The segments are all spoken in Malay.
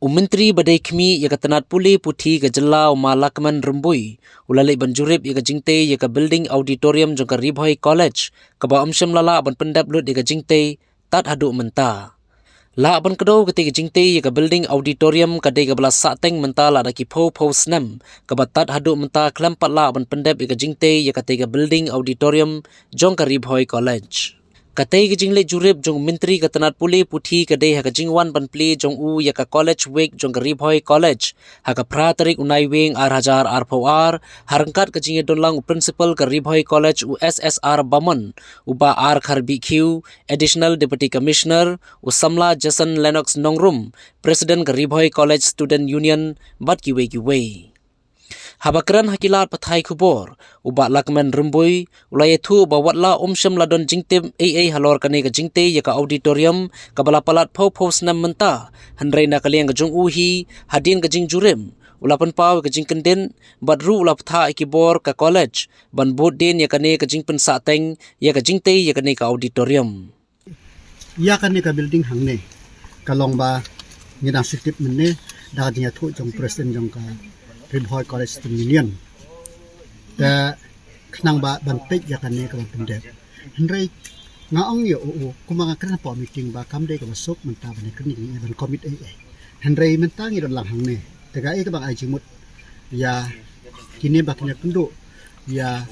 Menteri Badai Kemi ya katanat puli puthi ke Jelau Malakman Rembui ulalik banjurip ya ke jingte ya ke building auditorium jong ke Ribhoi College ke ba amsyam lala ban pendap lut ya ke jingte tat haduk menta. La ban kedau ketika jingte ya ke building auditorium ke de ke belas sateng menta la daki po snam ke ba tat haduk menta kelampat la ban pendap ya ke jingte ya ke building auditorium jong ke Ribhoi College. Katai ke jingle jurip jong menteri katanat puli puthi kadai ha jingwan ban pli jong u ya ka college week jong Ribhoi College ha ka pratarik unai wing ar harangkat ke jinge donlang principal ke Ribhoi College u SSR Baman uba ar BQ additional deputy commissioner u samla Jason Lennox Nongrum president ke Ribhoi College student union bat kiwe. Habakran hakilat pathai kubor uba lakman rumbui ulai thu bawatla umsyam ladon jingtim halor kane ke jingte ya ka auditorium ka balapalat po snam menta handrai na kaliang ke jong uhi hadin ke jing jurim ulapan pau ke jing kenden badru ulap tha ikibor ka college ban bot din ya kane ke jing pen sateng ya ka jingte ya kane ka auditorium ya kane ka building hangne kalong ba ngina sitip menne da dia thu jong president jong ka Ribhoi College Student Union. Da kenang ba bantik ya kan ne ka pendek. Henry ngaong yo kuma nga kana po meeting ba kam de ka masuk menta ba ne kini ban commit Henry menta ngi don lang hang ne. Taga ka bang ai jimut ya kini ba kini kundu ya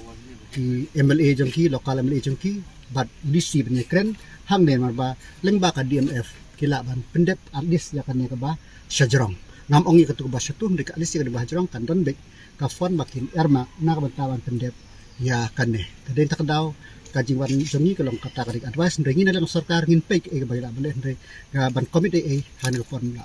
ki MLA jong ki lokal MLA jong ki bat DC ban ne kren hang ne mar ba leng ba ka DMF kila ban pendek at least ya kan ne ka ba sajrong. Ngam ongi ketuk bahasa tu mereka alisi ke bahasa orang kan don bek kafon makin erma nak bantawan pendep ya kan ne kadang tak dau kajingwan jongi kalau kata kadik advice ndengin dalam sarkar ngin pek e bayar boleh ndre ban komite han ke pon la